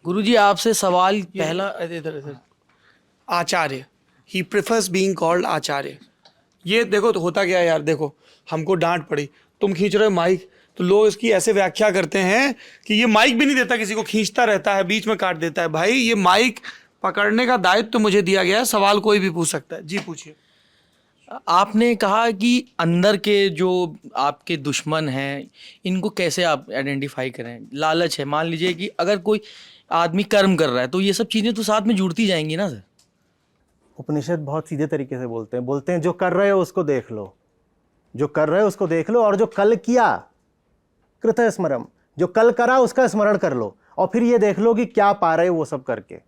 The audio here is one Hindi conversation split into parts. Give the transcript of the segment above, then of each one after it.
गुरुजी आपसे सवाल पहला इधर इधर आचार्य, ही प्रेफर्स बीइंग कॉल्ड आचार्य। ये देखो तो होता क्या है यार, देखो हमको डांट पड़ी, तुम खींच रहे हो माइक, तो लोग इसकी ऐसे व्याख्या करते हैं कि ये माइक भी नहीं देता किसी को, खींचता रहता है, बीच में काट देता है। भाई ये माइक पकड़ने का दायित्व तो मुझे दिया गया है, सवाल कोई भी पूछ सकता है। जी पूछिए। आपने कहा कि अंदर के जो आपके दुश्मन हैं इनको कैसे आप आइडेंटिफाई करें। लालच है, मान लीजिए कि अगर कोई आदमी कर्म कर रहा है तो ये सब चीज़ें तो साथ में जुड़ती जाएंगी ना सर। उपनिषद बहुत सीधे तरीके से बोलते हैं जो कर रहे हो उसको देख लो, जो कर रहे हो उसको देख लो, और जो कल किया कृत स्मरम, जो कल करा उसका स्मरण कर लो, और फिर ये देख लो कि क्या पा रहे हो वो सब करके।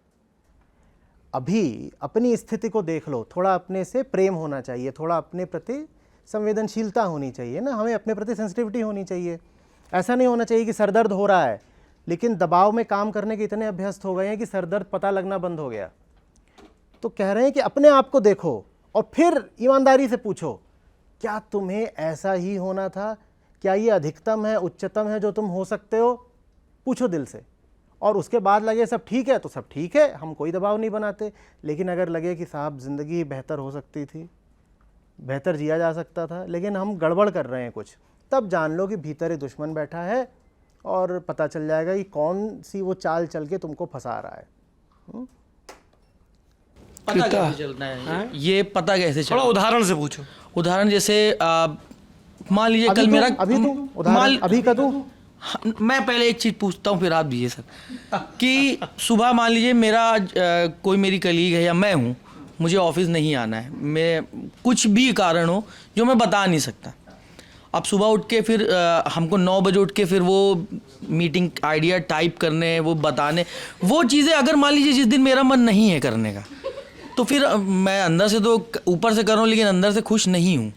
अभी अपनी स्थिति को देख लो, थोड़ा अपने से प्रेम होना चाहिए, थोड़ा अपने प्रति संवेदनशीलता होनी चाहिए ना, हमें अपने प्रति सेंसिटिविटी होनी चाहिए। ऐसा नहीं होना चाहिए कि सरदर्द हो रहा है लेकिन दबाव में काम करने के इतने अभ्यस्त हो गए हैं कि सरदर्द पता लगना बंद हो गया। तो कह रहे हैं कि अपने आप को देखो और फिर ईमानदारी से पूछो, क्या तुम्हें ऐसा ही होना था? क्या ये अधिकतम है, उच्चतम है जो तुम हो सकते हो? पूछो दिल से। और उसके बाद लगे सब ठीक है तो सब ठीक है, हम कोई दबाव नहीं बनाते। लेकिन अगर लगे कि साहब ज़िंदगी बेहतर हो सकती थी, बेहतर जिया जा सकता था, लेकिन हम गड़बड़ कर रहे हैं कुछ, तब जान लो कि भीतर एक दुश्मन बैठा है और पता चल जाएगा कि कौन सी वो चाल चल के तुमको फंसा रहा है। पता कैसे चलता है ये पता कैसे चलता थोड़ा है? उदाहरण से पूछो। उदाहरण जैसे मान लीजिए कल मेरा अभी का दूं? हाँ, मैं पहले एक चीज़ पूछता हूँ फिर आप दीजिए सर। कि सुबह मान लीजिए मेरा कोई मेरी कलीग है या मैं हूँ, मुझे ऑफिस नहीं आना है, मैं कुछ भी कारण हो जो मैं बता नहीं सकता। अब सुबह उठ के फिर हमको 9 बजे उठ के फिर वो मीटिंग आइडिया टाइप करने, वो बताने, वो चीज़ें अगर मान लीजिए जिस दिन मेरा मन नहीं है करने का, तो फिर मैं अंदर से तो ऊपर से कर रहा हूँ लेकिन अंदर से खुश नहीं हूँ।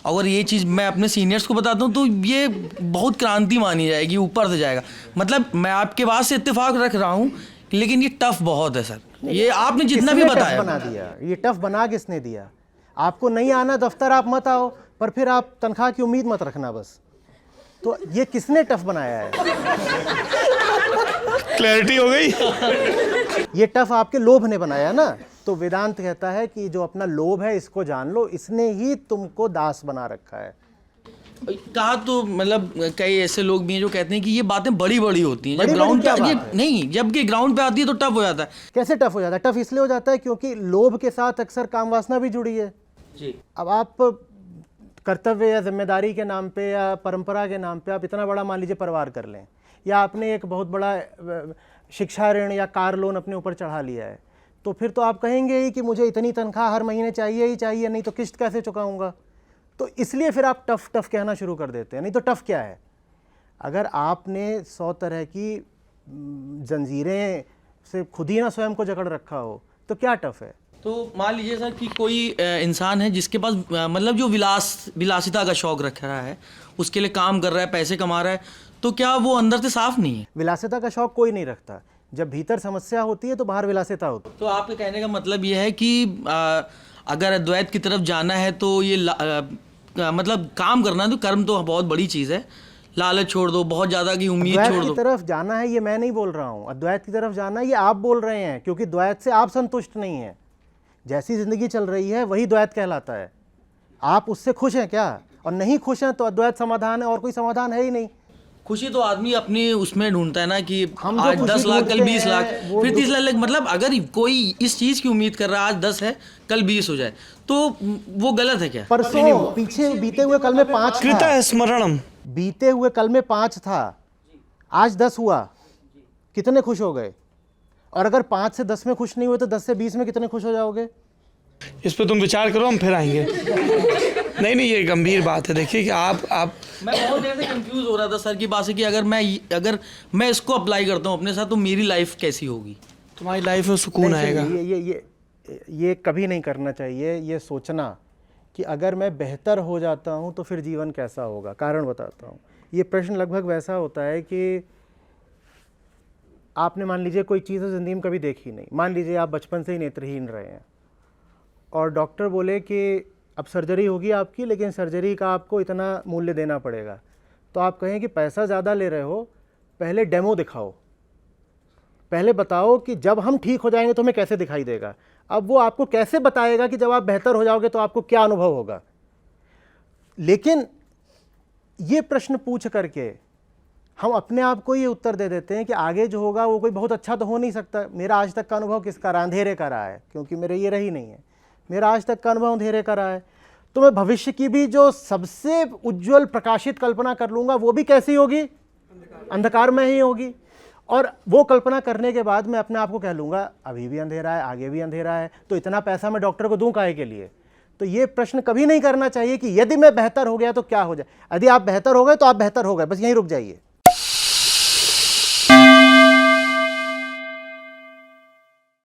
अगर ये चीज़ मैं अपने सीनियर्स को बताता हूँ तो ये बहुत क्रांति मानी जाएगी, ऊपर से जाएगा। मतलब मैं आपके बात से इत्तेफाक रख रहा हूँ लेकिन ये टफ बहुत है सर। ये आपने जितना भी बताया बना दिया, ये टफ बना किसने दिया? आपको नहीं आना दफ्तर, आप मत आओ, पर फिर आप तनख्वाह की उम्मीद मत रखना बस। तो ये किसने टफ बनाया है? क्लैरिटी हो गई। ये टफ आपके लोभ ने बनाया ना। तो वेदांत कहता है कि जो अपना लोभ है इसको जान लो, इसने ही तुमको दास बना रखा है। कहा तो मतलब कई ऐसे लोग भी हैं जो कहते हैं कि ये बातें बड़ी बड़ी होती हैं, जब बड़ी ग्राउंड क्या पे बात है? नहीं, जबकि ग्राउंड पे आती है तो टफ हो जाता है। कैसे टफ हो जाता है? टफ इसलिए हो जाता है क्योंकि लोभ के साथ अक्सर काम वासना भी जुड़ी है। जी। अब आप कर्तव्य या जिम्मेदारी के नाम पे या परंपरा के नाम पे आप इतना बड़ा मान लीजिए परिवार कर लें, या आपने एक बहुत बड़ा शिक्षा ऋण या कार लोन अपने ऊपर चढ़ा लिया है, तो फिर तो आप कहेंगे ही कि मुझे इतनी तनख्वाह हर महीने चाहिए ही चाहिए, नहीं तो किस्त कैसे चुकाऊंगा। तो इसलिए फिर आप टफ टफ कहना शुरू कर देते हैं। नहीं तो टफ क्या है? अगर आपने 100 तरह की जंजीरें से खुद ही ना स्वयं को जकड़ रखा हो तो क्या टफ है? तो मान लीजिए सर कि कोई इंसान है जिसके पास मतलब जो विलासिता का शौक रख रहा है, उसके लिए काम कर रहा है, पैसे कमा रहा है, तो क्या वो अंदर से साफ नहीं है? विलासिता का शौक कोई नहीं रखता। जब भीतर समस्या होती है तो बाहर विलासिता होती है। तो आपके कहने का मतलब ये है कि अगर अद्वैत की तरफ जाना है तो ये मतलब काम करना है तो कर्म तो बहुत बड़ी चीज़ है, लालच छोड़ दो, बहुत ज़्यादा की उम्मीद छोड़ अद्वैत दो। की तरफ जाना है ये मैं नहीं बोल रहा हूँ, अद्वैत की तरफ जाना है ये आप बोल रहे हैं, क्योंकि द्वैत से आप संतुष्ट नहीं हैं। जैसी जिंदगी चल रही है वही द्वैत कहलाता है। आप उससे खुश हैं क्या? और नहीं खुश हैं तो अद्वैत समाधान है, और कोई समाधान है ही नहीं। खुशी तो आदमी अपनी उसमें ढूंढता है ना कि हम जो आज खुशी 10 लाख कल ढूंढते 20 लाख हैं, वो फिर 30 लाख। मतलब अगर कोई इस चीज़ की उम्मीद कर रहा है आज 10 है कल 20 हो जाए तो वो गलत है क्या? परसों पीछे बीते हुए कल में 5 था, कृत स्मरणम, बीते हुए कल में 5 था, आज 10 हुआ, कितने खुश हो गए? और अगर 5 से 10 में खुश नहीं हुए तो 10 से 20 में कितने खुश हो जाओगे? इस पे तुम विचार करो, हम फिर आएंगे। नहीं ये गंभीर बात है। देखिए कि आप मैं बहुत देर से कंफ्यूज हो रहा था सर की बात से कि अगर मैं इसको अप्लाई करता हूँ अपने साथ तो मेरी लाइफ कैसी होगी? तुम्हारी लाइफ में सुकून आएगा। ये कभी नहीं करना चाहिए, ये सोचना कि अगर मैं बेहतर हो जाता हूँ तो फिर जीवन कैसा होगा। कारण बताता हूँ। ये प्रश्न लगभग वैसा होता है कि आपने मान लीजिए कोई चीज़ ज़िंदगी में कभी देखी नहीं, मान लीजिए आप बचपन से ही नेत्रहीन रहे हैं और डॉक्टर बोले कि अब सर्जरी होगी आपकी, लेकिन सर्जरी का आपको इतना मूल्य देना पड़ेगा। तो आप कहें कि पैसा ज़्यादा ले रहे हो, पहले डेमो दिखाओ। पहले बताओ कि जब हम ठीक हो जाएंगे तो हमें कैसे दिखाई देगा। अब वो आपको कैसे बताएगा कि जब आप बेहतर हो जाओगे तो आपको क्या अनुभव होगा। लेकिन ये प्रश्न पूछ करके हम अपने आप को ये उत्तर दे देते हैं कि आगे जो होगा वो कोई बहुत अच्छा तो हो नहीं सकता। मेरा आज तक का अनुभव किसका रहा? अंधेरे का रहा है, क्योंकि मेरे ये रही नहीं है। मेरा आज तक का अनुभव अंधेरे का रहा है। तो मैं भविष्य की भी जो सबसे उज्जवल प्रकाशित कल्पना कर लूँगा वो भी कैसी होगी? अंधकार में ही होगी। और वो कल्पना करने के बाद मैं अपने आप को कह लूँगा अभी भी अंधेरा है, आगे भी अंधेरा है, तो इतना पैसा मैं डॉक्टर को दूँ काहे के लिए? तो ये प्रश्न कभी नहीं करना चाहिए कि यदि मैं बेहतर हो गया तो क्या हो जाए। यदि आप बेहतर हो गए तो आप बेहतर हो गए, बस यहीं रुक जाइए।